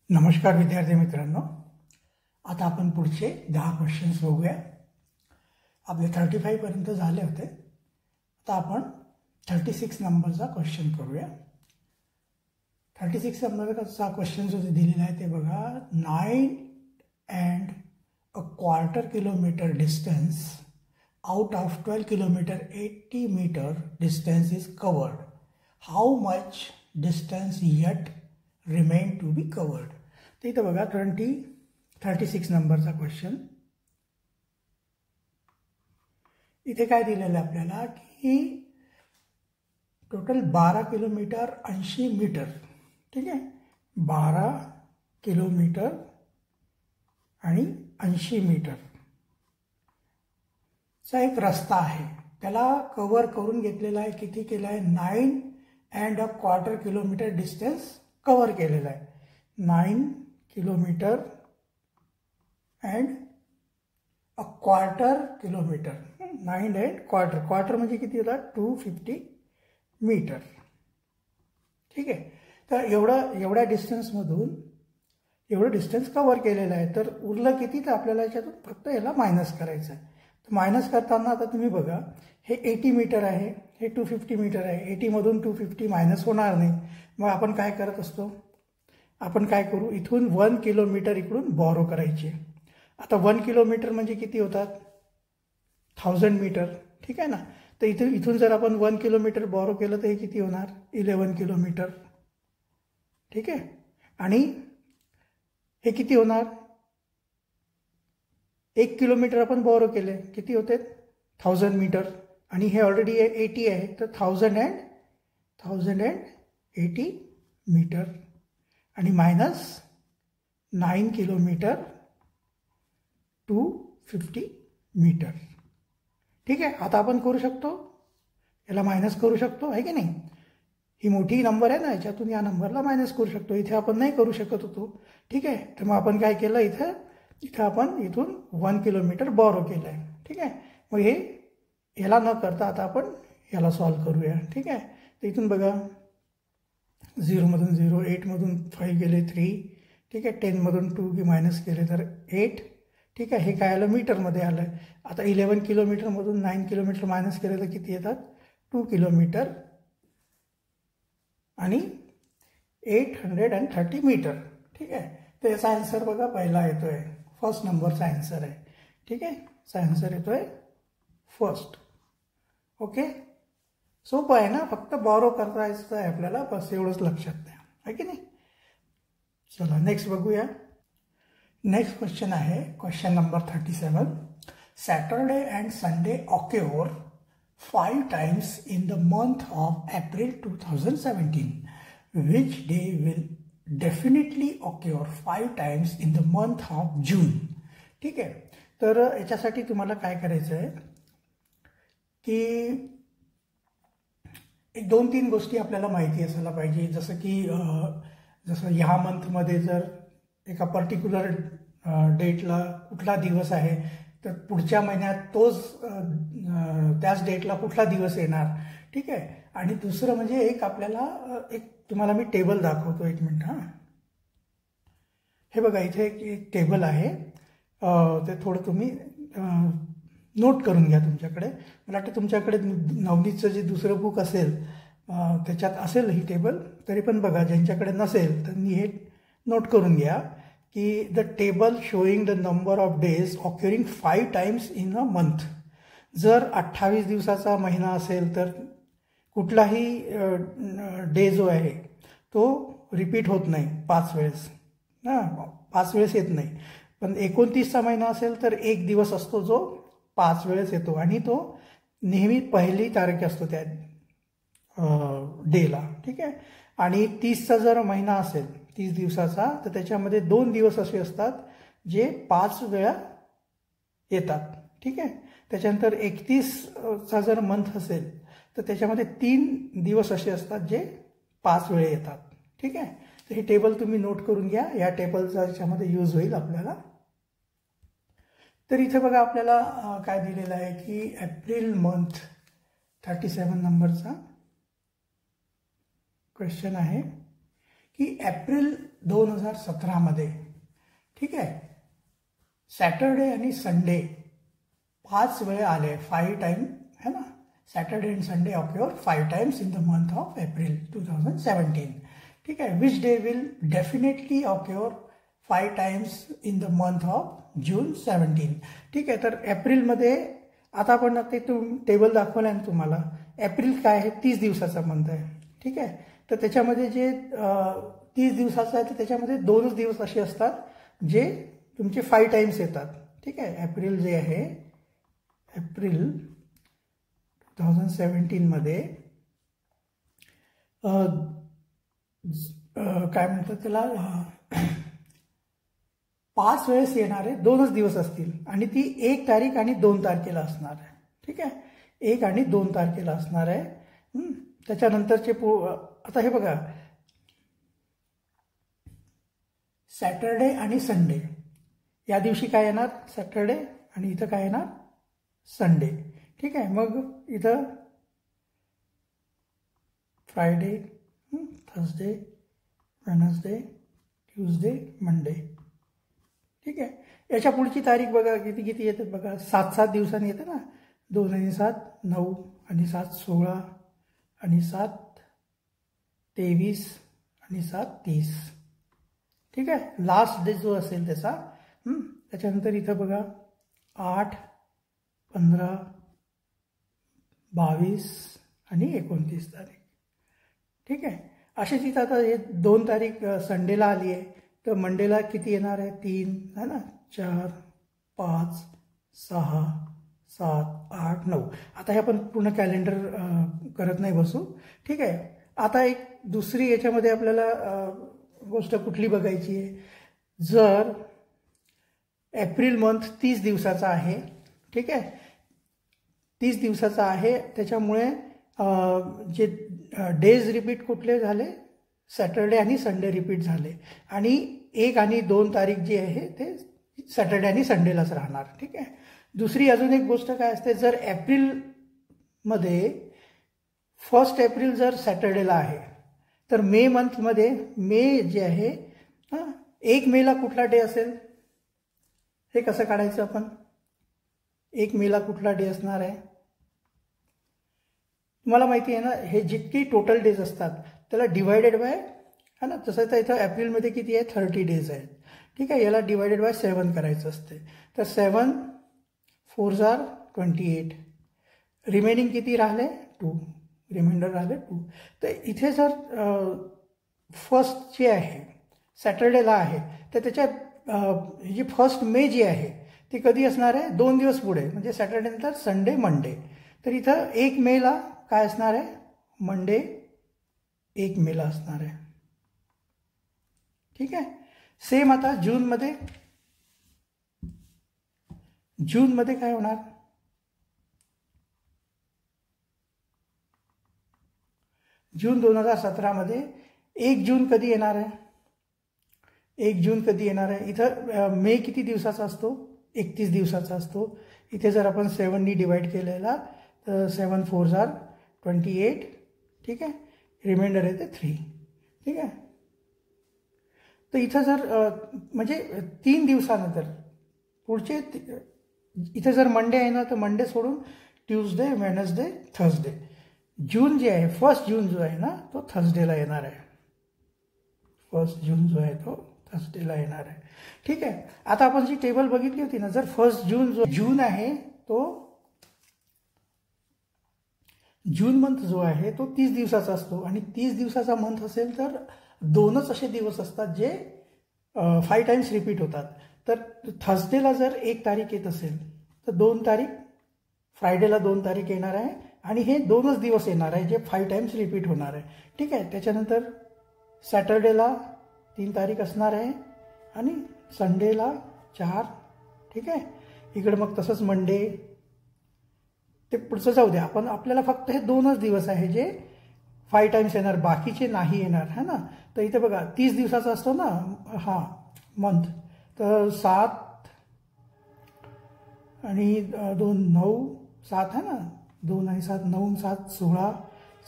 नमस्कार विद्यार्थी मित्रांनो, आता आपण पुढचे 10 क्वेश्चन्स बघूया. आपले 35 पर्यंत झाले होते. आता आपण 36 नंबरचा क्वेश्चन करूया. 36 नंबरचा क्वेश्चन जो दिलेला आहे ते बघा. 9.25 kilometre distance out of 12 kilometer 80 meter distance is covered. How much distance yet remain to be covered? तर इथं बघा 36 नंबरचा क्वेश्चन. इथे काय दिलेलं आहे आपल्याला की टोटल 12 किलोमीटर 80 मीटर, ठीक आहे, 12 किलोमीटर आणि 80 मीटर चा एक रस्ता आहे. त्याला कव्हर करून घेतलेला आहे. किती केला आहे? 9.25 किलोमीटर डिस्टन्स कव्हर केलेला आहे. 9 kilometre and a quarter kilometre. 9.25 quarter म्हणजे किती होतात? 250 मीटर. ठीक आहे. तर एवढ्या डिस्टन्समधून एवढं डिस्टन्स कव्हर केलेलं आहे. तर उरलं किती? तर आपल्याला याच्यातून फक्त याला मायनस करायचं आहे. मायनस करताना आता तुम्ही बघा, हे 80 मीटर आहे, हे 250 मीटर आहे. 80 मधून 250 मायनस होणार नाही. मग आपण काय करत असतो? आपण काय करू? इथून 1 किलोमीटर इकडून बॉरो करायचे. आता 1 किलोमीटर म्हणजे किती होतात? 1000 मीटर. ठीक आहे ना. तर इथून जर आपण 1 किलोमीटर बॉरो केलं तर हे किती होणार? 11 किलोमीटर. ठीक आहे. आणि हे किती होणार? 1 किलोमीटर आपण बॉरो केले, किती होते? 1000 मीटर. आणि हे ऑलरेडी 80 आहे, तर 1080 मीटर आणि मायनस 9 किलोमीटर 250 मीटर. ठीक आहे. आता आपण करू शकतो, याला मायनस करू शकतो, आहे की नाही? ही मोठी नंबर आहे ना, याच्यातून या नंबरला मायनस करू शकतो. इथे आपण नाही करू शकत होतो. ठीक आहे. तर मग आपण काय केलं? इथं आपण इथून 1 किलोमीटर बॉरो केलं आहे. ठीक आहे. मग हे याला न करता आता आपण याला सॉल्व करूया. ठीक आहे. तर इथून बघा, 0मधून 0, 8मधून 5 गेले 3. ठीक आहे. 10मधून 2 मायनस केले तर 8. ठीक आहे. हे काय आलं? मीटरमध्ये आलं. आता 11 किलोमीटरमधून 9 किलोमीटर मायनस केले तर किती येतात? 2 किलोमीटर आणि 830 मीटर. ठीक आहे. तर याचा आन्सर बघा पहिला येतोय. फर्स्ट नंबरचा आन्सर आहे. ठीक आहे. चा आन्सर येतोय फर्स्ट. ओके. सोपं आहे ना, फक्त बॉरो करायचं आहे आपल्याला, बस एवढंच लक्षात द्या, आहे की नाही? चला नेक्स्ट बघूया. नेक्स्ट क्वेश्चन आहे question number 37. Saturday and Sunday occur 5 times in the month of April 2017. Which day will definitely occur 5 times in the month of June? ठीक आहे. तर याच्यासाठी तुम्हाला काय करायचं आहे की एक 2-3 गोष्टी आपल्याला माहिती असायला पाहिजे. जसं ह्या मंथमध्ये जर एका पर्टिक्युलर डेटला कुठला दिवस आहे, तर पुढच्या महिन्यात त्याच डेटला कुठला दिवस येणार. ठीक आहे. आणि दुसरं म्हणजे एक आपल्याला तुम्हाला मी टेबल दाखवतो. 1 मिनिट. हां, हे बघा, इथे एक टेबल आहे. ते थोडं तुम्ही नोट करून घ्या तुमच्याकडे. मला वाटतं तुमच्याकडे नवनीतचं जे दुसरं बुक असेल त्याच्यात असेल ही टेबल. तरी पण बघा, ज्यांच्याकडे नसेल तर मी हे नोट करून घ्या की the table showing the number of days occurring 5 times in a month. जर 28 दिवसाचा महिना असेल तर कुठलाही डे जो आहे तो रिपीट होत नाही 5 वेळेस. 5 वेळेस येत नाही. पण 29चा महिना असेल तर 1 दिवस असतो जो 5 वेळेस येतो, आणि तो नेहमी पहिली तारीख असतो त्या डेला. ठीक आहे. आणि 30चा जर महिना असेल, 30 दिवसाचा, तर त्याच्यामध्ये 2 दिवस असे असतात जे 5 वेळा येतात. ठीक आहे. त्याच्यानंतर 31चा जर मंथ असेल तर त्याच्यामध्ये 3 दिवस असे असतात जे 5 वेळे येतात. ठीक आहे. तर हे टेबल तुम्ही नोट करून घ्या. या टेबलचा याच्यामध्ये यूज होईल आपल्याला. तर इथे बघा, आपल्याला काय दिलेलं आहे की एप्रिल मंथ 37 नंबरचा क्वेश्चन आहे की एप्रिल 2017मध्ये, ठीक आहे, सॅटरडे आणि संडे 5 वेळा आले, 5 टाइम है ना. Saturday and Sunday occur 5 times in the month of April 2017. ठीक आहे. Which day will definitely occur 5 times in the month of June 17. ठीक आहे. तर एप्रिलमध्ये आता आपण ते टेबल दाखवलं आहे तुम्हाला. एप्रिल काय आहे, 30 दिवसाचा मंथ आहे. ठीक आहे. तर त्याच्यामध्ये जे 30 दिवसाचं आहे तर त्याच्यामध्ये 2च दिवस असे असतात जे तुमचे 5 टाइम्स येतात. ठीक आहे. एप्रिल जे आहे, एप्रिल 2017मध्ये काय म्हणतात त्याला, 5 वेळेस येणारे 2च दिवस असतील आणि ती 1 तारीख आणि 2 तारखेला असणार आहे. ठीक आहे. 1 आणि 2 तारखेला असणार आहे. त्याच्यानंतरचे आता हे बघा, सॅटरडे आणि संडे या दिवशी काय येणार, सॅटरडे, आणि इथं काय येणार, संडे. ठीक आहे. मग इथं Friday, Thursday, Wednesday, Tuesday, Monday. ठीक आहे. याच्या पुढची तारीख बघा किती किती येतात बघा, 7-7 दिवसांनी येते ना. 2 आणि 7 9 आणि 7 16 आणि 7 23 आणि 7 30. ठीक आहे. लास्ट डे जो असेल त्याचा. त्याच्यानंतर इथं बघा 8 15 22 आणि 29 तारीख. ठीक आहे. असेच इथं आता हे 2 तारीख संडेला आली आहे तर मंडेला किती येणार आहे, 3 है ना, 4 5 6 7 8 9. आता हे आपण पूर्ण कॅलेंडर करत नाही बसू. ठीक आहे. आता एक दुसरी याच्यामध्ये आपल्याला गोष्ट कुठली बघायची आहे, जर एप्रिल मंथ 30 दिवसाचा आहे. ठीक आहे. 30 दिवसाचा आहे त्याच्यामुळे जे डेज रिपीट कुठले झाले, सॅटरडे आणि संडे रिपीट झाले आणि 1 आणि 2 तारीख जी आहे ते सॅटरडे आणि संडेलाच राहणार. ठीक आहे. दुसरी अजून एक गोष्ट काय असते, जर एप्रिलमध्ये 1 एप्रिल जर सॅटरडेला आहे तर मे मंथमध्ये मे जे आहे 1 मेला कुठला डे असेल, हे कसं काढायचं आपण. 1 मेला कुठला डे असणार आहे तुम्हाला माहिती आहे ना. हे जितकी टोटल डेज असतात त्याला डिवायडेड बाय, है ना. तसं तर इथं एप्रिलमध्ये किती आहे, 30 डेज आहेत. ठीक आहे. याला डिवायडेड बाय 7 करायचं असते. तर 7 4 आर 28. रिमेनिंग किती राहिले, 2. रिमाइंडर राहिले 2. तर इथे जर 1 जे आहे सॅटरडेला आहे तर त्याच्यात जी 1 मे जी आहे ती कधी असणार आहे, 2 दिवस पुढे, म्हणजे सॅटरडे नंतर संडे मंडे. तर इथं 1 मेला काय असणार आहे, मंडे 1 मेला असणार आहे. ठीक आहे. सेम आता जूनमध्ये काय होणार, जून 2017मध्ये 1 जून कधी येणार आहे, 1 जून कधी येणार आहे. इथं मे किती दिवसाचा असतो, 31 दिवसाचा असतो. इथे जर आपण 7नी डिवाइड केलेला तर 7 4 आर 28. ठीक आहे. रिमाइंडर येते 3. ठीक आहे. तर इथं जर म्हणजे 3 दिवसानंतर पुढचे इथं जर मंडे आहे ना तर मंडे सोडून ट्यूजडे, वेनसडे, थर्सडे. जून जे आहे 1 जून जो आहे ना तो थर्सडेला येणार आहे. 1 जून जो आहे तो थर्सडेला येणार आहे. ठीक आहे. आता आपण जी टेबल बघितली होती ना, जर 1 जून जो जून आहे तो जून मंथ जो आहे तो 30 दिवसाचा असतो आणि 30 दिवसाचा मंथ असेल तर 2च असे दिवस असतात जे 5 टाइम्स रिपीट होतात. तर थर्सडेला जर 1 तारीख येत असेल तर 2 तारीख, फ्रायडेला 2 तारीख येणार आहे आणि हे 2च दिवस येणार आहे जे 5 टाइम्स रिपीट होणार आहे. ठीक आहे. त्याच्यानंतर सॅटरडेला 3 तारीख असणार आहे आणि संडेला 4. ठीक आहे. इकडे मग तसंच मंडे, ते पुढचं जाऊ द्या. आपल्याला फक्त हे 2च दिवस आहे जे 5 टाइम्स येणार, बाकीचे नाही येणार, है ना. तर इथे बघा 30 दिवसाचा असतो ना हा मंथ, तर 7 आणि 2 9 7 है ना, 2 आणि 7 9 7 16,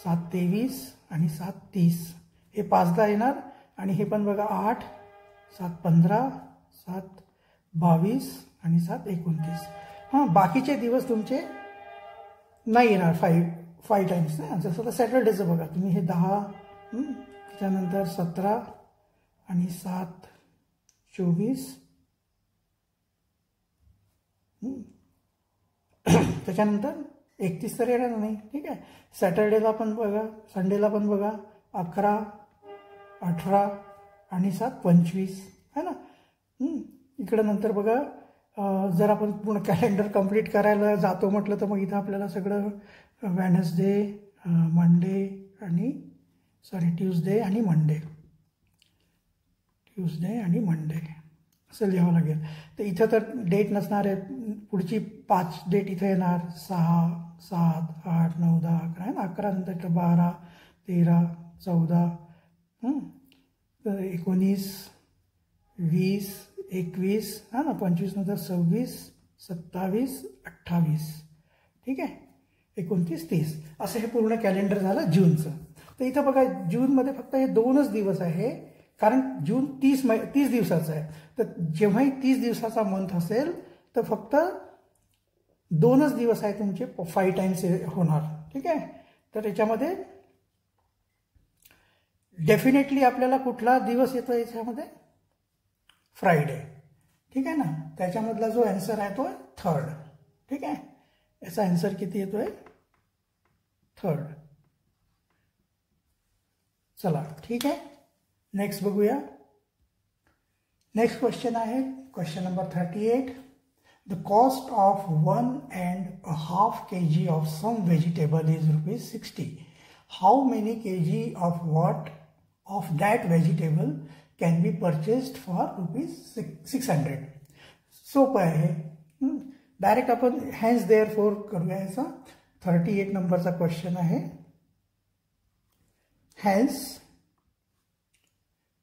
7 23 आणि 7 30. हे 5दा येणार आणि हे पण बघा 8, 7, 15, 7, 22 आणि 7, 29. हां, बाकीचे दिवस तुमचे नाही येणार 5 टाइम्स ना. जसं तर सॅटर्डेचं बघा तुम्ही हे 10, त्याच्यानंतर 17 आणि 7, 24, त्याच्यानंतर 31 तर येणार नाही. ठीक आहे. सॅटर्डेला पण बघा, संडेला पण बघा 11, 18 आणि 7, 25 है ना. इकडं नंतर बघा जर आपण पूर्ण कॅलेंडर कंप्लीट करायला जातो म्हटलं तर मग इथं आपल्याला सगळं वेडनेसडे, मंडे आणि ट्यूजडे आणि मंडे असं लिहावं लागेल. तर इथं तर डेट नसणार आहे. पुढची 5 डेट इथं येणार 6, 7, 8, 9, 10, 11 आहे ना. 11 नंतर 12, 13, 14, 19, 20, 21 हा ना. 25 नंतर 26, 27, 28. ठीक आहे. 29, 30 असं हे पूर्ण कॅलेंडर झालं जूनचं. तर इथं बघा जूनमध्ये फक्त हे 2च दिवस आहे, कारण जून 30 दिवसाचा आहे. तर जेव्हाही 30 दिवसाचा मंथ असेल तर फक्त 2च दिवस आहे तुमचे 5 टाइम्स होणार. ठीक आहे. तर याच्यामध्ये डेफिनेटली आपल्याला कुठला दिवस येतो याच्यामध्ये? फ्रायडे. ठीक आहे ना. त्याच्यामधला जो आन्सर आहे तो 3rd. ठीक आहे. याचा आन्सर किती येतोय? 3rd. चला ठीक आहे. नेक्स्ट बघूया. नेक्स्ट क्वेश्चन आहे question number 38. The cost of 1.5 kg of some vegetable is ₹60. How many kg of that vegetable can be purchased for ₹600? सोपं आहे. डायरेक्ट आपण हॅन्स देअरफोर करूया. याचा 38 नंबरचा क्वेश्चन आहे. हॅन्स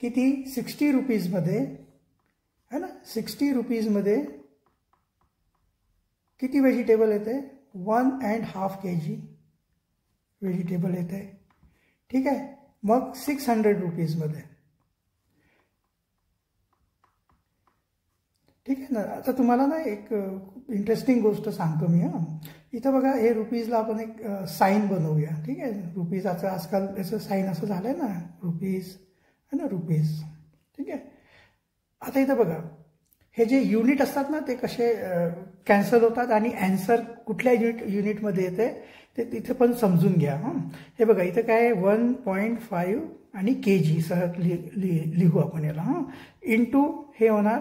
किती? 60 रुपीजमध्ये है ना. 60 रुपीजमध्ये किती व्हेजिटेबल येते? 1.5 kg व्हेजिटेबल येते. ठीक आहे. मग 600 रुपीजमध्ये. ठीक आहे ना. आता तुम्हाला ना एक इंटरेस्टिंग गोष्ट सांगतो मी. इथं बघा हे रुपीजला आपण एक साईन बनवूया. ठीक आहे. रुपीजाचं आजकाल याचं साईन असं झालंय ना, रुपीज है ना, रुपीज. ठीक आहे. आता इथं बघा हे जे युनिट असतात ना ते कसे कॅन्सल होतात आणि आन्सर कुठल्या युनिटमध्ये येते ते तिथे पण समजून घ्या. हे बघा इथं काय 1.5 आणि kg सह लिहू आपण याला. इंटू हे होणार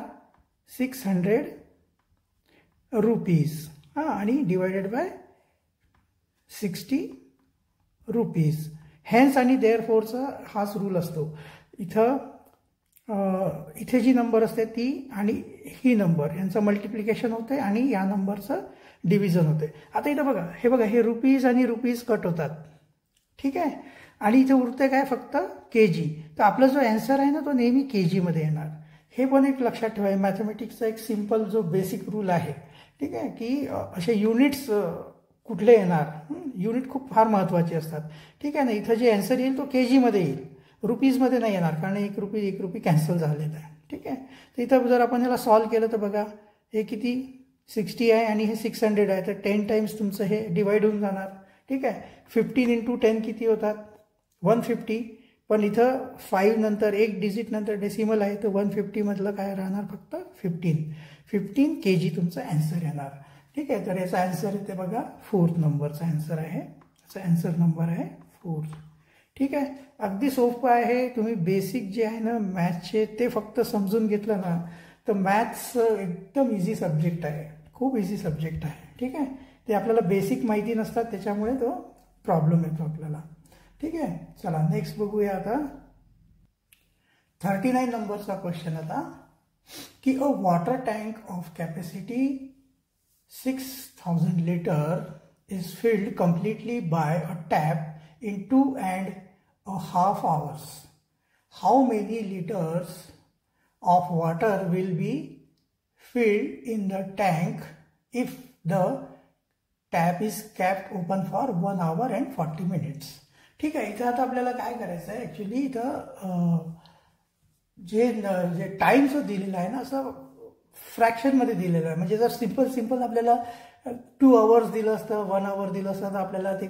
600 रुपीज आणि डिवायडेड बाय 60 रुपीज. हेन्स आणि देअरफोरचा हाच रूल असतो. इथे जी नंबर असते ती आणि ही नंबर यांचं मल्टिप्लिकेशन होते आणि या नंबरचं डिव्हिजन होते. आता इथं बघा हे रुपीज आणि रुपीज कट होतात. ठीक आहे. आणि इथे उरते काय? फक्त kg. तर आपला जो आन्सर आहे ना तो नेहमी kg मध्ये येणार. हे पण एक लक्षात ठेवा. मॅथमॅटिक्सचा एक सिम्पल जो बेसिक रूल आहे. ठीक आहे. की असे युनिट्स कुठले येणार? युनिट खूप फार महत्त्वाचे असतात. ठीक आहे ना. इथं जे आन्सर येईल तो kg मध्ये येईल, रुपीजमध्ये नाही येणार, कारण 1 रुपी कॅन्सल झालेला आहे. ठीक आहे. तर इथं जर आपण याला सॉल्व केलं तर बघा हे किती 60 आहे आणि हे 600 आहे. तर 10 टाइम्स तुमचं हे डिवाइड होऊन जाणार. ठीक आहे. 15 × 10 किती होतात? 150. पण इथं 5 नंतर एक डिजिट नंतर डेसिमल आहे तर 150 मधलं काय राहणार? फक्त 15 kg तुमचं आन्सर येणार. ठीक आहे. तर याचा आन्सर इथे बघा 4th नंबरचा आन्सर आहे. याचा आन्सर नंबर आहे 4th. ठीक आहे. अगदी सोपं आहे. तुम्ही बेसिक जे आहे ना मॅथ्सचे ते फक्त समजून घेतलं ना तर मॅथ्स एकदम इझी सब्जेक्ट आहे. खूप इझी सब्जेक्ट आहे. ठीक आहे. ते आपल्याला बेसिक माहिती नसतात त्याच्यामुळे तो प्रॉब्लेम येतो आपल्याला. ठीक आहे. चला नेक्स्ट बघूया आता 39 नंबरचा क्वेश्चन आता की a water tank of capacity 6000 litre is filled completely by a tap in 2.5 hours. How many liters of water will be filled in the tank if the tap is kept open for 1 hour and 40 minutes? ठीक आहे. इथं आता आपल्याला काय करायचं आहे? Actually इथं जे टाईम जो दिलेला आहे ना असं फ्रॅक्शनमध्ये दिलेलं आहे. म्हणजे जर सिंपल आपल्याला 2 आवर्स दिलं असतं, 1 आवर दिलं असतं तर आपल्याला ते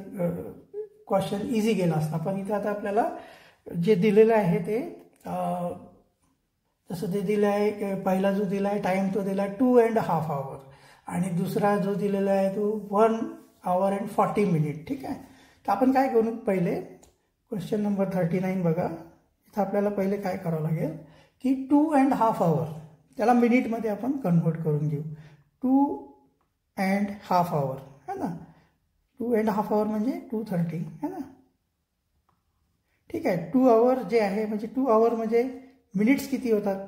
क्वेश्चन इझी गेला असता. पण इथं आता आपल्याला जे दिलेलं आहे ते तसं ते दिलं आहे. पहिला जो दिला आहे टाईम तो दिला आहे 2.5 आवर आणि दुसरा जो दिलेला आहे तो 1 आवर and 40 मिनिट. ठीक आहे. तर आपण काय करू पहिले क्वेश्चन नंबर 39 बघा. इथं आपल्याला पहिले काय करावं लागेल की 2.5 आवर त्याला मिनिटमध्ये आपण कन्व्हर्ट करून घेऊ. 2.5 आवर है ना. 2.5 आवर म्हणजे 230 है ना. ठीक आहे. 2 आवर जे आहे म्हणजे 2 आवर म्हणजे मिनिट्स किती होतात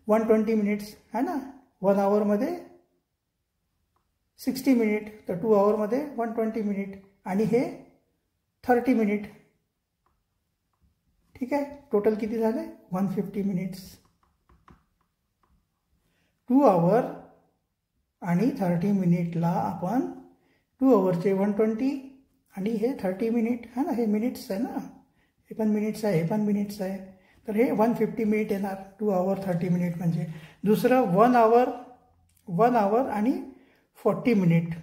120 मिनिट्स है ना. 1 आवरमध्ये 60 मिनिट तर 2 आवरमध्ये 120 मिनिट आणि हे 30 मिनिट. ठीक आहे. टोटल किती झाले 150 मिनिट्स. 2 आवर आणि 30 मिनिटला आपण 2 आवरचे 120 आणि हे 30 मिनिट है ना. हे मिनिट्स आहे ना. हे पण मिनिट्स आहे हे पण मिनिट्स आहे. तर हे 150 मिनिट येणार 2 आवर 30 मिनिट म्हणजे. दुसरं 1 आवर आणि 40 मिनिट.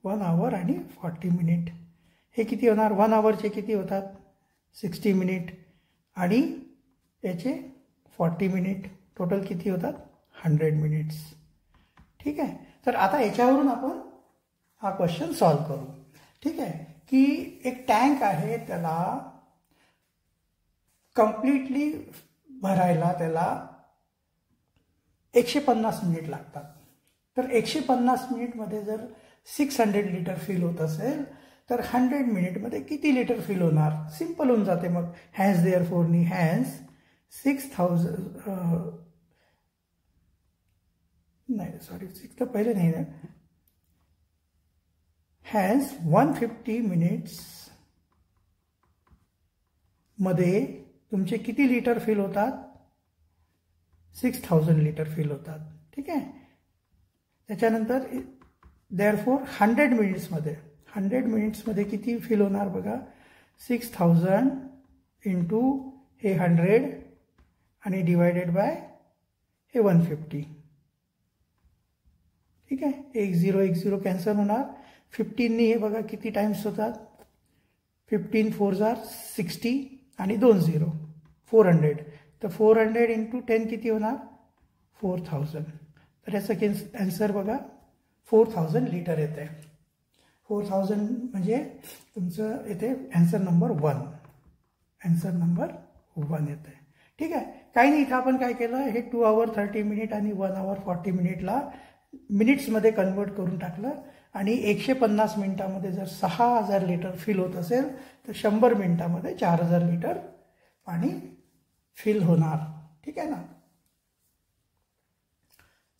1 आवर आणि 40 मिनिट हे किती होणार 1 आवरचे किती होतात 60 मिनिट आणि याचे 40 मिनिट. टोटल किती होतात 100 मिनिट्स. ठीक आहे. तर आता याच्यावरून आपण हा क्वेश्चन सॉल्व करू. ठीक आहे. की एक टँक आहे त्याला कम्प्लिटली भरायला त्याला 150 मिनिट लागतात. तर 150 मिनिटमध्ये जर 600 लिटर फिल होत असेल तर 100 मिनिटमध्ये किती लिटर फिल होणार. सिंपल होऊन जाते मग. हॅन्स देअर फोरनी हॅन्स 6000 नाही सॉरी 6 तर पहिले नाही ना. हॅन्स 150 मिनिट्स मध्ये तुमचे किती लिटर फिल होतात 6000 लिटर फिल होतात. ठीक आहे. त्याच्यानंतर देअरफॉर 100 मिनिट्समध्ये किती फिल होणार बघा 6000 इंटू हे 100 आणि डिवायडेड बाय हे 150. ठीक आहे. 1 0 कॅन्सल होणार. 15नी हे बघा किती टाइम्स होतात 15 4 60 आणि 2 0 400. तर 400 इंटू 10 किती होणार 4000. तर याचं आन्सर बघा 4000 लिटर येते. 4000 म्हणजे तुमचं येते आन्सर नंबर 1. आन्सर नंबर 1 येते. ठीक आहे. काही नाही. इथं आपण काय केलं हे 2 आवर 30 मिनिट आणि 1 आवर 40 मिनिटला मिनिट्समध्ये कन्वर्ट करून टाकलं आणि 150 मिनिटामध्ये जर 6000 लिटर फिल होत असेल तर 100 मिनिटामध्ये 4000 लिटर पाणी फिल होणार. ठीक आहे ना.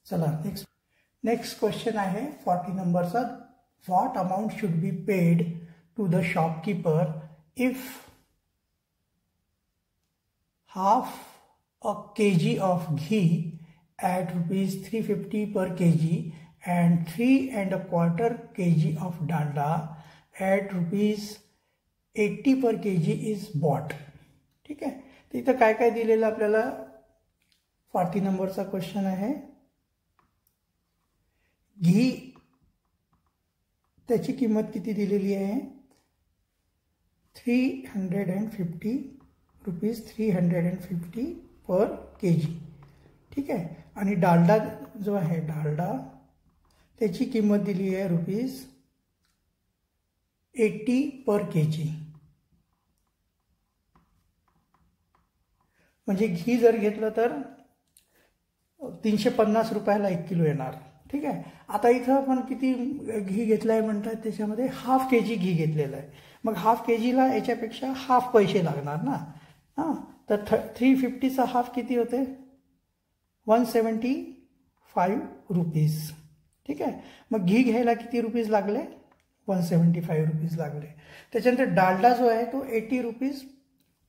चला नेक्स्ट क्वेश्चन आहे 40 नंबरचा. What amount should be paid to the shopkeeper if half a kg of ghee at rupees 350 per kg and 3¼ kg of dalda at rupees 80 per kg is bought. ठीक आहे. तर इथं काय काय दिलेलं आपल्याला 40 नंबरचा क्वेश्चन आहे. घी त्याची किंमत किती दिलेली आहे 350 रुपीज 350 पर kg. ठीक आहे. आणि डालडा जो आहे डालडा त्याची किंमत दिली आहे रुपीज 80 पर kg. म्हणजे घी जर घेतलं तर 350 रुपयाला 1 किलो येणार. ठीक आहे. आता इथं आपण किती घी घेतलं आहे म्हणतात त्याच्यामध्ये हाफ kg घी घेतलेलं आहे. मग हाफ kgला याच्यापेक्षा हाफ पैसे लागणार ना. हां. तर 350चा हाफ किती होते 175 रुपीज. ठीक आहे. मग घी घ्यायला किती रुपीज लागले 175 रुपीज लागले. त्याच्यानंतर डालडा जो आहे तो 80 रुपीज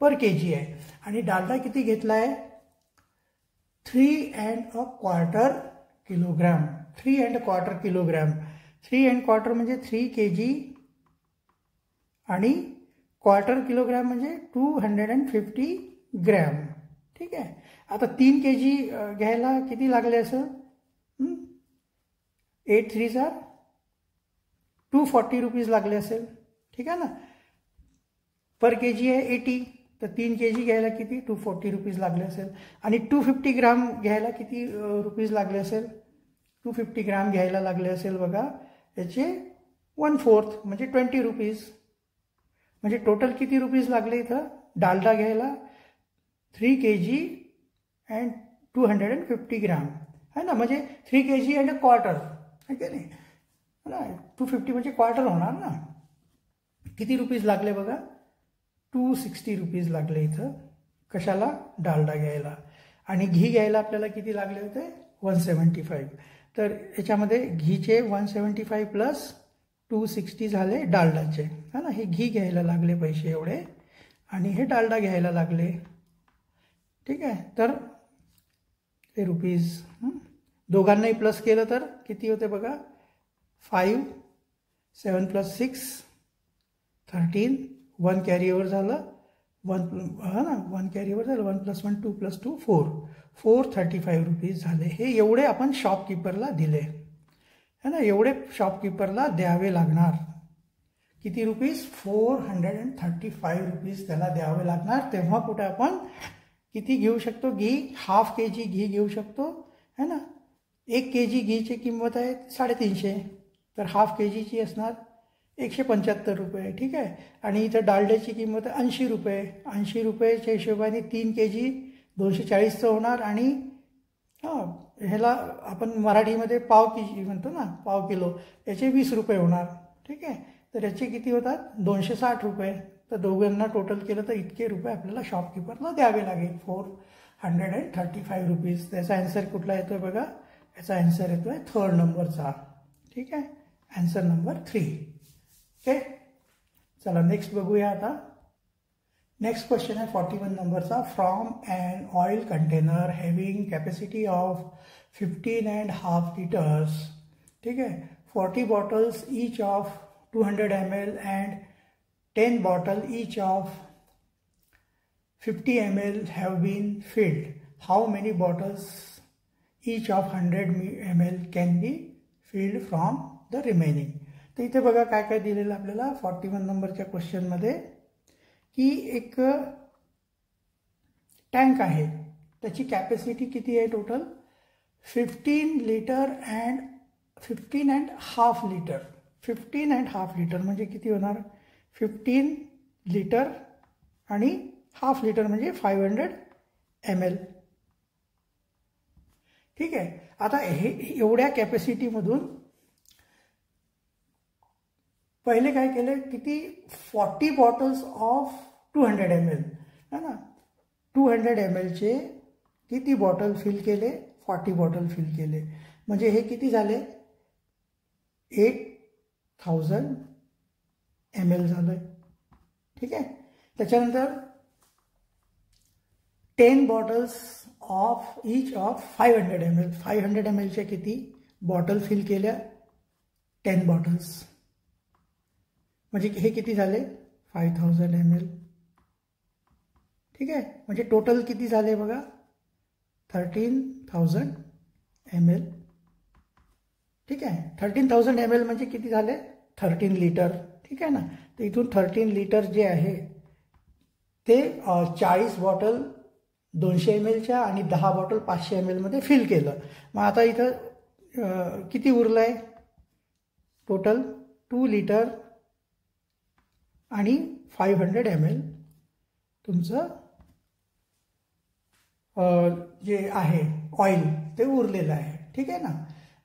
पर kg आहे आणि डालडा किती घेतला आहे 3¼ किलोग्राम. 3¼ किलोग्राम. 3¼ म्हणजे 3 kg आणि क्वार्टर किलोग्राम म्हणजे 250 ग्रॅम. ठीक आहे. आता 3 kg घ्यायला किती लागले असेल? 8 3 240 रुपीज लागले असेल. ठीक आहे ना. पर kg आहे 80, तर 3 kg घ्यायला किती 240 रुपीज लागले असेल. आणि 250 ग्राम घ्यायला किती रुपीज लागले असेल? 250 ग्राम घ्यायला लागले असेल बघा याचे 1/4 म्हणजे 20 रुपीज. म्हणजे टोटल किती रुपीज लागले इथं डालडा घ्यायला? 3 kg अँड 250 ग्राम है ना. म्हणजे 3 kg अँड अ क्वार्टर है की नाही ना. 250 म्हणजे क्वार्टर होणार ना. किती रुपीज लागले बघा? 260 रुपीज लागले इथं कशाला? डालडा घ्यायला. आणि घी घ्यायला आपल्याला किती लागले होते? 175. तर याच्यामध्ये घीचे 175 प्लस 260 झाले डालडाचे है ना. हे घी घ्यायला लागले पैसे एवढे आणि हे डालडा घ्यायला लागले. ठीक आहे. तर हे रुपीज दोघांनाही प्लस केलं तर किती होते बघा? 5 7 + 6 13. 1 कॅरीओव्हर झालं 1 ना. 1 कॅरीओव्हर झालं 1 + 1 2 + 2 4. 435 रुपीज झाले. हे एवढे आपण शॉपकीपरला दिले है ना. एवढे शॉपकीपरला द्यावे लागणार. किती रुपीज? 435 रुपीज त्याला द्यावे लागणार. तेव्हा कुठे आपण किती घेऊ शकतो घी? ½ kg घी घेऊ शकतो है ना. 1 kg घीची किंमत आहे 350, तर ½ kgची असणार 175 रुपये. ठीक आहे. आणि इथं डालड्याची किंमत आहे 80 रुपये. 80 रुपयेच्या हिशोबाने 3 kg 240चं होणार. आणि ह्याला आपण मराठीमध्ये पाव kg म्हणतो ना, पाव किलो, याचे 20 रुपये होणार. ठीक आहे. तर याचे किती होतात? 260 रुपये. तर दोघांना टोटल केलं तर इतके रुपये आपल्याला शॉपकीपरला द्यावे लागेल. 435 रुपीज. त्याचा ॲन्सर कुठला येतोय बघा? याचा ॲन्सर येतोय 3rd नंबरचा. ठीक आहे. Answer number 3. ओके. चला नेक्स्ट बघूया आता. नेक्स्ट क्वेश्चन आहे 41 नंबरचा. From an oil container having capacity of 15.5 liters. ठीक आहे. 40 bottles each of 200 ml and 10 bottles each of 50 ml have been filled. How many bottles each of 100 ml can be filled from the remaining? तर इथे बघा काय काय दिलेलं आपल्याला 41 नंबरच्या क्वेश्चनमध्ये, की एक टँक आहे, त्याची कॅपॅसिटी किती आहे total? 15 litre and 15.5 litre. 15.5 litre म्हणजे किती होणार? 15 लिटर आणि ½ लिटर म्हणजे 500 ml. ठीक आहे. आता हे एवढ्या कॅपॅसिटीमधून पहिले काय केले? किती? 40 बॉटल्स ऑफ 200 ml है ना. 200 mlचे किती बॉटल फिल केले? 40 बॉटल फिल केले. म्हणजे हे किती झाले? 8000 ml झालं. ठीक आहे. त्याच्यानंतर 10 bottles of each of 500 ml. 500 mlच्या किती बॉटल फिल केल्या? 10 बॉटल्स. म्हणजे हे किती झाले? 5000 ml. ठीक आहे. म्हणजे टोटल किती झाले बघा? 13000 ml. ठीक आहे. 13000 ml म्हणजे किती झाले? 13 लिटर. ठीक आहे ना. तर इथून 13 लिटर जे आहे ते 40 बॉटल 200 mlच्या आणि 10 बॉटल 500 ml मध्ये फिल केलं. मग आता इथं किती उरलं आहे टोटल? 2 लिटर आणि 500 ml तुमचं जे आहे ऑइल ते उरलेलं आहे. ठीक आहे ना.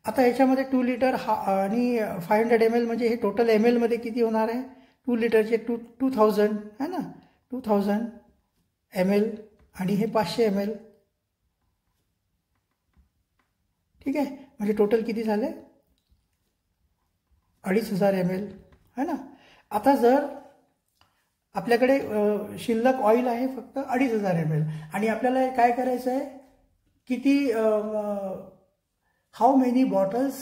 आता ह्याच्यामध्ये 2 लिटर आणि 500 ml म्हणजे हे टोटल ml मध्ये किती होणार आहे? 2 लिटरचे 2000 है ना. 2000 ml आणि हे 500 ml. ठीक आहे. म्हणजे टोटल किती झाले? 2500 ml है ना. आता जर आपल्याकडे शिल्लक ऑइल आहे फक्त 2500 ml आणि आपल्याला काय करायचं आहे? किती how many bottles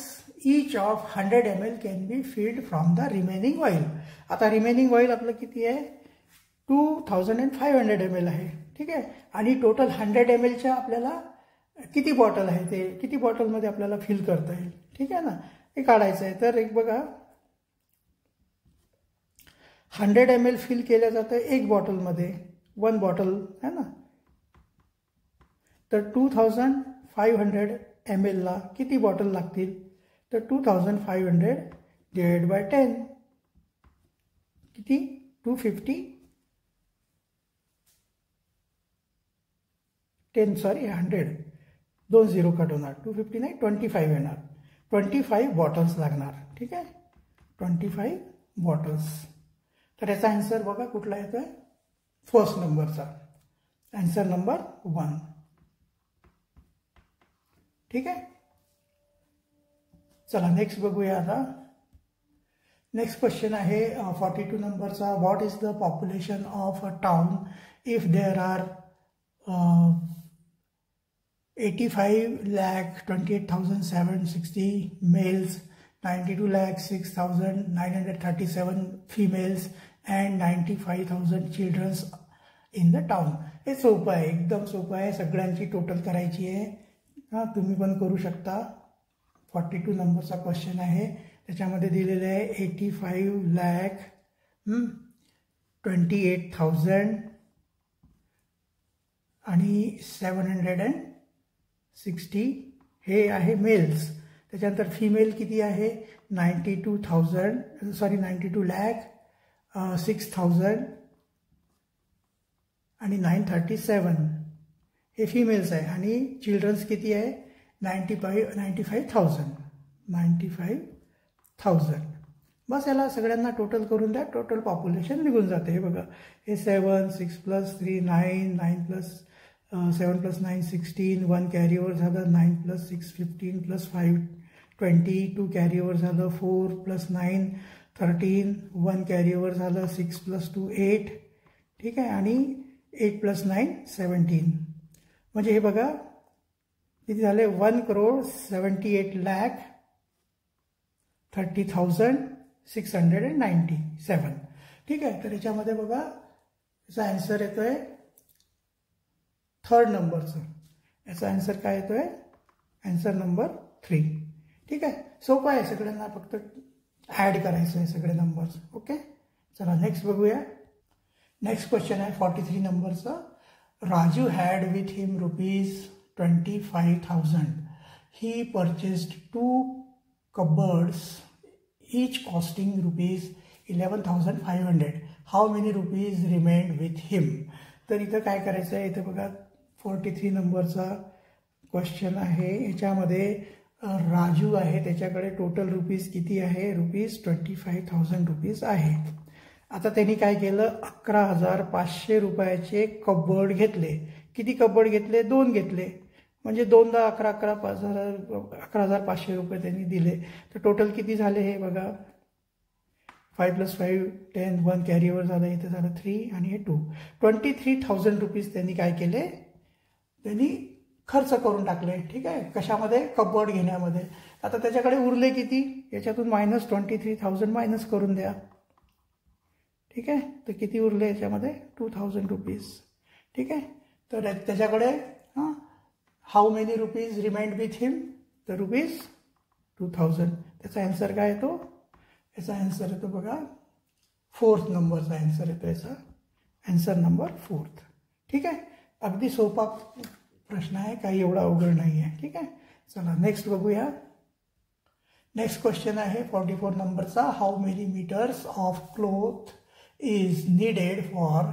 each of 100 ml can be filled from the remaining oil. आता रिमेनिंग ऑइल आपलं किती आहे? 2500 ml आहे. ठीक आहे. आणि टोटल 100 ml आपल्याला किती बॉटल आहे ते किती बॉटलमध्ये आपल्याला फिल करता येईल, ठीक आहे ना, हे काढायचं आहे. तर एक बघा 100 ml फिल केलं जातं एक बॉटलमध्ये, 1 बॉटल है ना. तर 2500 ml ला किती बॉटल लागतील, तर 2500 डिवाइड बाय 10 किती 250 100 2 0 कट होणार, 250 नाही 25 येणार, 25 बॉटल्स लागणार, ठीक आहे, 25 बॉटल्स. तर याचा आन्सर बघा कुठला येतोय, फर्स्ट नंबरचा आन्सर नंबर 1, ठीक आहे. चला नेक्स्ट बघूया आता. नेक्स्ट क्वेश्चन आहे 42 नंबरचा. What is the population of a town if there are 85,28,760 males, 92,06,937 females and 95,000 children in the town. हे सोपं आहे, एकदम सोपं आहे, सगळ्यांची टोटल करायची आहे. हां, तुम्ही पण करू शकता. 42 नंबरचा क्वेश्चन आहे, त्याच्यामध्ये दिलेलं आहे 85,28,000 आणि 760 हे आहे मेल्स. त्याच्यानंतर फिमेल किती आहे 92,6,000 आणि 937 हे फिमेल्स आहे. आणि चिल्ड्रन्स किती आहे 95,000. बस याला सगळ्यांना टोटल करून द्या, टोटल पॉप्युलेशन निघून जाते. हे बघा, हे 7 6 + 3 9 9 + 7 + 9 16 1 कॅरी ओव्हर झालं, 9 + 6 15 + 5 20 2 कॅरी ओव्हर झालं, 4 + 9 13 1 कॅरी ओव्हर झालं, 6 + 2 8, ठीक आहे. आणि 8 + 9 17. म्हणजे हे बघा किती झाले 1,30,30,697, ठीक आहे. तर याच्यामध्ये बघा याचा आन्सर येतोय थर्ड नंबरचं. याचा आन्सर काय येतोय, आन्सर नंबर 3, ठीक आहे. सोपं आहे, सगळ्यांना फक्त ॲड करायचं आहे सगळे नंबर्स. ओके, चला नेक्स्ट बघूया. नेक्स्ट क्वेश्चन आहे 43 नंबरचा. Raju had with him ₹25,000. He purchased 2 cupboards, each costing ₹11,500. How many rupees remained with him? तर इथं काय करायचं आहे, इथं बघा 43 नंबरचा क्वेश्चन आहे. याच्यामध्ये राजू आहे, त्याच्याकडे टोटल रुपीज किती आहे, ₹25,000 आहे. आता त्यांनी काय केलं 11,500 रुपयाचे कबर्ड घेतले. किती कबर्ड घेतले, 2 घेतले, म्हणजे 2दा 11,500 रुपये त्यांनी दिले. तर टोटल किती झाले हे बघा, 5 + 5 10 1 कॅरी ओव्हर झालं, इथे झालं 3 आणि हे 2 23,000 रुपीज त्यांनी काय केले, त्यांनी खर्च करून टाकले, ठीक आहे. कशामध्ये, कबर्ड घेण्यामध्ये. आता त्याच्याकडे उरले किती, याच्यातून -23,000 मायनस करून द्या, ठीक आहे. तर किती उरले याच्यामध्ये 2,000 रुपीज, ठीक आहे. तर त्याच्याकडे how many rupees remained with him, तर ₹2,000. त्याचा आन्सर काय येतो, याचा आन्सर येतो बघा 4th नंबरचा आन्सर येतो याचा, आन्सर नंबर 4th, ठीक आहे. अगदी सोपा प्रश्न आहे, काही एवढा अवघड नाही आहे, ठीक आहे. चला नेक्स्ट बघूया. नेक्स्ट क्वेश्चन आहे 44 नंबरचा. How many metres of cloth is needed for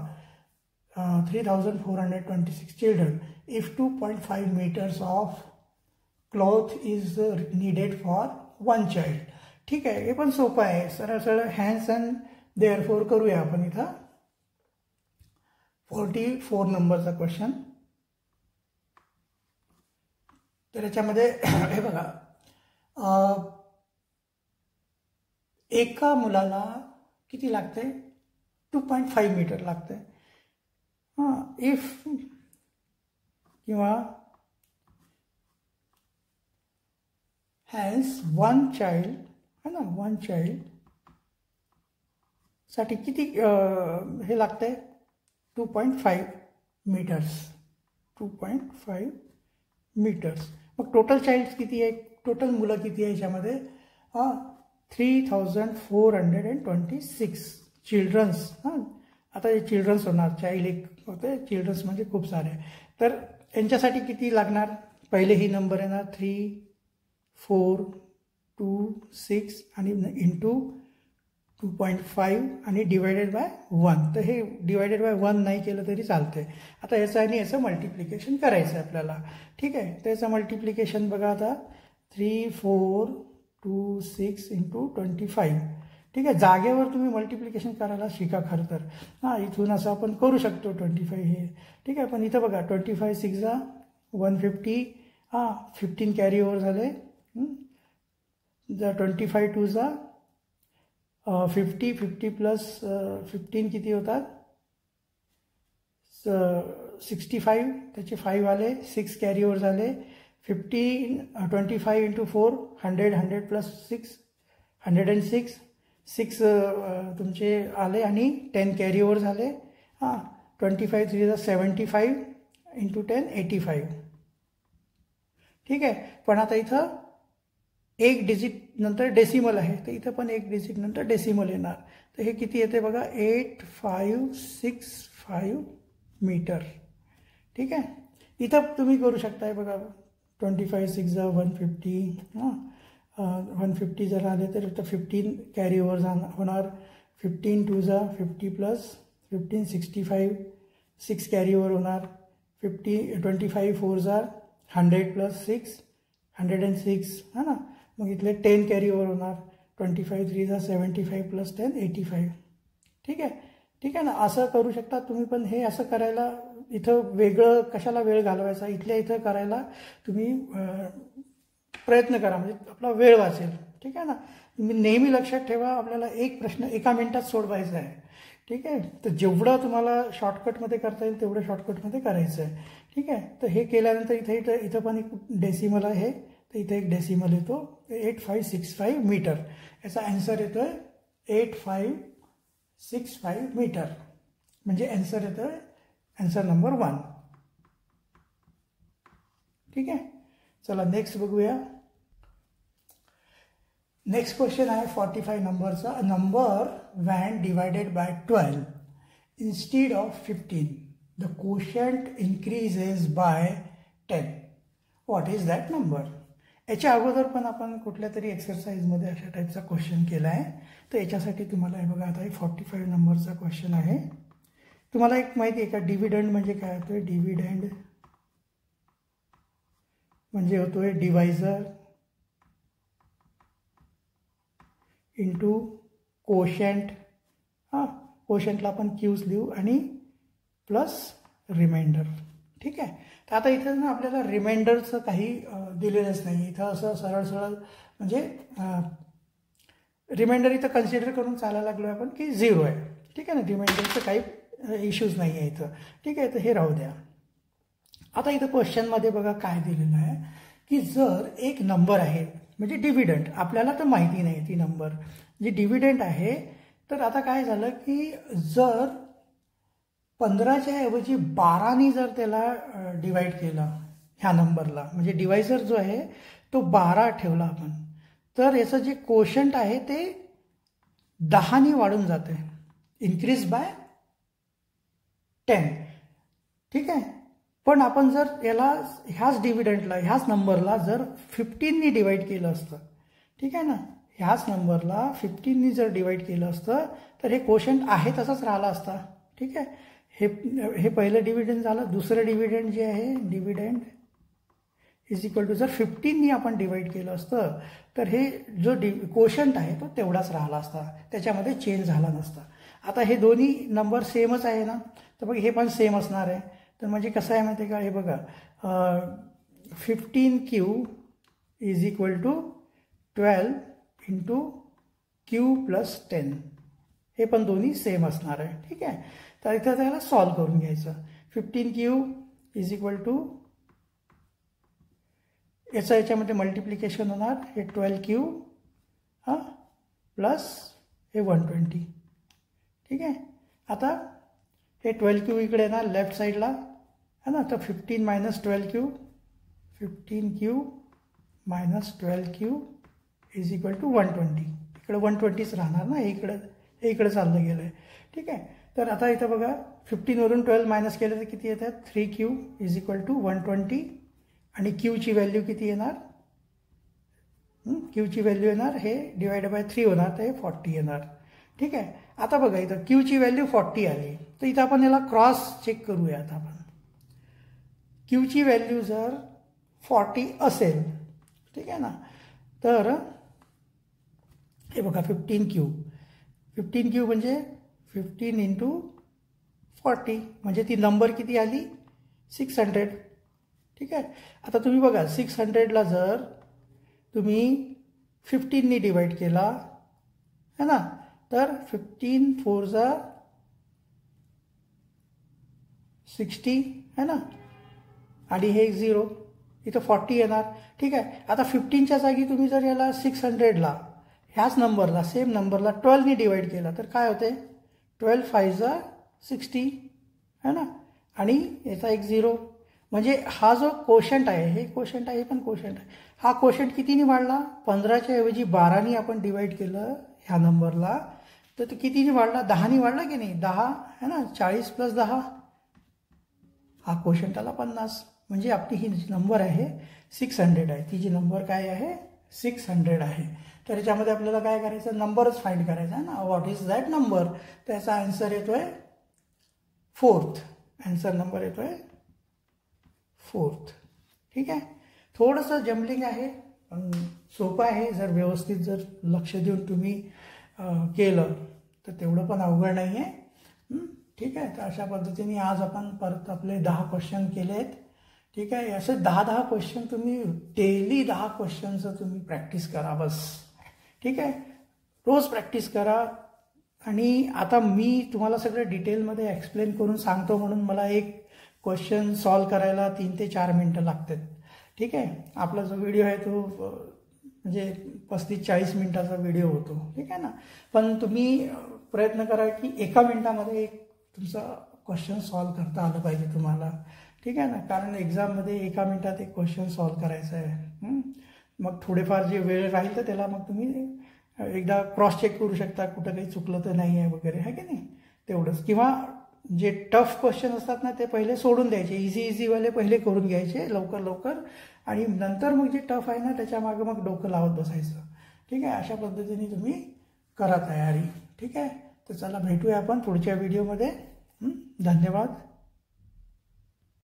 3,426 children if 2.5 meters of cloth is needed for 1 child. ठीक आहे, हे पण सोपं आहे, सरळ सरळ हॅन्स अँड देअरफोर करूया आपण इथं. 44 नंबरचा क्वेश्चन. तर याच्यामध्ये हे बघा, एका मुलाला किती लागते, 2.5 मीटर लागते. इफ किंवा हॅन्स 1 चाइल्ड है ना, 1 चाइल्ड साठी किती हे लागते 2.5 मीटर्स, 2.5 मीटर्स. मग टोटल चाइल्ड्स किती आहे, टोटल मुलं किती आहे याच्यामध्ये, 3426 चिल्ड्रन्स. आता हे चिल्ड्रन्स होणार, चाइल्ड एक होते, चिल्ड्रन्स म्हणजे खूप सारे. तर यांच्यासाठी किती लागणार, पहिले ही नंबर येणार 3, 4, 2, 6 आणि इंटू 2.5 आणि डिवायडेड बाय 1. तर हे डिवायडेड बाय 1 नाही केलं तरी चालतंय. आता याचं आणि याचं मल्टिप्लिकेशन करायचं आहे आपल्याला. ठीक आहे, त्याचं मल्टिप्लिकेशन बघा आता, 3, 4, 2, 6 इंटू 25. ठीक आहे, जागेवर तुम्ही मल्टिप्लिकेशन करायला शिका खरं तर. इथून असं आपण करू शकतो 25 हे. ठीक आहे, पण इथं बघा 25 6 जा 150, 15 कॅरी ओव्हर झाले. जर 25 2 जा 50 प्लस 15 किती होतात, 65, त्याचे 5 आले, 6 कॅरी ओव्हर झाले. 25 इंटू 4 100 प्लस 6 106, 6 तुमचे आले आणि 10 कॅरी ओव्हर झाले. 25 3 जा 75 इंटू 10 85. ठीक आहे, पण आता इथं एक डिजिट नंतर डेसिमल आहे, तर इथं पण एक डिजिट नंतर डेसिमल येणार. तर हे किती येते बघा, 8565 मीटर. ठीक आहे, इथं तुम्ही करू शकताय बघा, 25 6 जा 150, 150 जर आले तर इथं 15 कॅरी ओव्हर होणार. 15 2 जा 50 प्लस 15 65, 6 कॅरी ओव्हर होणार. 25 4 जा 100 प्लस 6 106, है ना. मग इथले 10 कॅरी ओव्हर होणार. 25 3 जा 75 प्लस 10 85. ठीक आहे, ठीक आहे ना. असं करू शकता तुम्ही, पण हे असं करायला इथं वेगळं कशाला वेळ घालवायचा, इथल्या इथं करायला तुम्ही प्रयत्न करा, म्हणजे आपला वेळ वाचेल. ठीक आहे ना. तुम्ही नेहमी लक्षात ठेवा, आपल्याला एक प्रश्न एका मिनिटात सोडवायचा आहे. ठीक आहे, तर जेवढं तुम्हाला शॉर्टकटमध्ये करता येईल तेवढं शॉर्टकटमध्ये करायचं आहे. ठीक आहे, तर हे केल्यानंतर इथं पण एक डेसिमल आहे, तर इथे एक डेसिमल येतो, 8565 मीटर. याचा ॲन्सर येतो आहे 8565 मीटर, म्हणजे ॲन्सर येतो आहे ॲन्सर नंबर 1. ठीक आहे, चला नेक्स्ट बघूया. नेक्स्ट क्वेश्चन आहे 45 नंबरचा. Number when divided by 12 instead of 15 the quotient increases by 10. What is that number. याच्या अगोदर पण आपण कुठल्या तरी एक्सरसाइजमध्ये अशा टाईपचा क्वेश्चन केला आहे. तर याच्यासाठी तुम्हाला हे बघा, आता हे 45 नंबरचा क्वेश्चन आहे. तुम्हाला एक माहिती आहे का, डिव्हिडंड म्हणजे काय होतोय. डिव्हिडंड म्हणजे होतोय डिवायझर इंटू कोशंट. कोशंटला आपण क्यूज लिहू आणि प्लस रिमाइंडर. ठीक आहे, तर आता इथं ना आपल्याला रिमाइंडरचं काही दिलेलंच नाही. इथं असं सरळ सरळ म्हणजे रिमाइंडर इथं कन्सिडर करून चालायला लागलो आपण की 0 आहे. ठीक आहे ना, रिमाइंडरचं काही इश्यूज नाही आहे इथं. ठीक आहे, तर हे राहू द्या. आता इथं क्वेश्चनमध्ये बघा काय दिलेलं आहे की जर एक नंबर आहे, म्हणजे डिव्हिडंड आपल्याला तर माहिती नाही ती नंबर जी डिव्हिडंड आहे. तर आता काय झालं की जर 15च्या ऐवजी 12नी जर त्याला डिवाइड केलं ह्या नंबरला, म्हणजे डिवायझर जो आहे तो 12 ठेवला आपण, तर याचं जे कोशंट आहे ते 10नी वाढून जाते, इन्क्रीज बाय 10. ठीक आहे, पण आपण जर याला ह्याच डिव्हिडंडला ह्याच नंबरला जर 15नी डिवाइड केलं असतं, ठीक आहे ना, ह्याच नंबरला 15नी जर डिवाइड केलं असतं तर हे कोशंट आहे तसंच राहिला असता. ठीक आहे, हे पहिलं डिव्हिडंड झालं. दुसरं डिव्हिडंड जे आहे, डिव्हिडंड इज इक्वल टू जर 15नी आपण डिवाइड केलं असतं तर हे जो कोशंट आहे तो तेवढाच राहिला असता, त्याच्यामध्ये चेंज झाला नसता. आता हे दोन्ही नंबर सेमच आहे ना, तर बघ हे पण सेम असणार आहे. तर म्हणजे कसं आहे माहिती आहे का, हे बघा 15Q is equal to 12 into Q plus 10. हे पण दोन्ही सेम असणार आहे. ठीक आहे, तर इथं त्याला सॉल्व करून घ्यायचं. 15Q इज इक्वल टू याच्यामध्ये मल्टिप्लिकेशन होणार, हे 12Q प्लस हे 120. ठीक आहे, आता हे 12Q इकडे येणार लेफ्ट साईडला, है ना. तर 15 minus 12 cube, 15 cube minus 12 cube is equal to 120. इकडे 120च राहणार ना, इकडे चाललं गेलं आहे. ठीक आहे. तर आता इथं बघा 15वरून 12 मायनस केलं तर किती येतात, 3 क्यूब इज इक्वल टू 120. आणि क्यूची व्हॅल्यू किती येणार, क्यूची व्हॅल्यू येणार हे डिवाइड बाय 3 होणार, तर हे 40 येणार. ठीक आहे. आता बघा इथं क्यूची व्हॅल्यू 40 आली, तर इथं आपण याला क्रॉस चेक करूया. आता आपण क्यूची व्हॅल्यू जर 40 असेल, ठीक आहे ना, तर हे बघा 15 क्यूब म्हणजे 15 इंटू 40 म्हणजे ती नंबर किती आली, 600. ठीक आहे. आता तुम्ही बघा 600ला जर तुम्ही 15नी डिवाइड केला है ना, तर 15 4 जा 60 है ना, आणि हे 0, इथं 40 येणार. ठीक आहे. आता 15च्या जागी तुम्ही जर याला 600ला ह्याच नंबरला, सेम नंबरला 12नी डिवाइड केला तर काय होते, 12 5 जा 60 है ना, आणि याचा एक 0. म्हणजे हा जो कोशंट आहे, हे कोशंट आहे, हे पण कोशंट आहे. हा कोशंट कितीने वाढला, 15च्या ऐवजी 12नी आपण डिवाइड केलं ह्या नंबरला, तर तो कितीने वाढला, 10नी वाढला की नाही, 10 है ना, 40 प्लस 10, हा कोशंट आला 50. म्हणजे आपली ही जी नंबर आहे 600 आहे, ती जी नंबर काय आहे 600 आहे. तर याच्यामध्ये आपल्याला काय करायचं, नंबरच फाइंड करायचा आहे ना, व्हॉट इज दॅट नंबर. त्याचा आन्सर येतोय 4th. आन्सर नंबर येतोय 4th. ठीक आहे. थोडंसं जम्बलिंग आहे पण सोपं आहे, जर व्यवस्थित जर लक्ष देऊन तुम्ही केलं तर तेवढं पण अवघड नाही आहे. ठीक आहे. तर अशा पद्धतीने आज आपण परत आपले 10 क्वेश्चन केले आहेत. ठीक आहे. असे 10 क्वेश्चन तुम्ही डेली 10 क्वेश्चनचं तुम्ही प्रॅक्टिस करा बस. ठीक आहे. रोज प्रॅक्टिस करा. आणि आता मी तुम्हाला सगळं डिटेलमध्ये एक्सप्लेन करून सांगतो म्हणून मला एक क्वेश्चन सॉल्व करायला 3 ते 4 मिनटं लागतात. ठीक आहे. आपला जो व्हिडिओ आहे तो म्हणजे 35-40 मिनटाचा व्हिडिओ होतो. ठीक आहे ना. पण तुम्ही प्रयत्न करा की एका मिनटामध्ये एक तुमचा क्वेश्चन सॉल्व करता आलं पाहिजे तुम्हाला. ठीक आहे ना. कारण एक्झाममध्ये एका मिनटात एक क्वेश्चन सॉल्व करायचा आहे. मग थोडेफार जे वेळ राहील तर त्याला मग तुम्ही एकदा क्रॉस चेक करू शकता, कुठं काही चुकलं तर नाही आहे वगैरे, आहे की नाही, तेवढंच. किंवा जे टफ क्वेश्चन असतात ना ते पहिले सोडून द्यायचे, इझीवाले पहिले करून घ्यायचे लवकर, आणि नंतर मग जे टफ आहे ना त्याच्यामागं मग डोकं लावत बसायचं. ठीक आहे. अशा पद्धतीने तुम्ही करा तयारी. ठीक आहे. तर चला भेटूया आपण पुढच्या व्हिडिओमध्ये. धन्यवाद.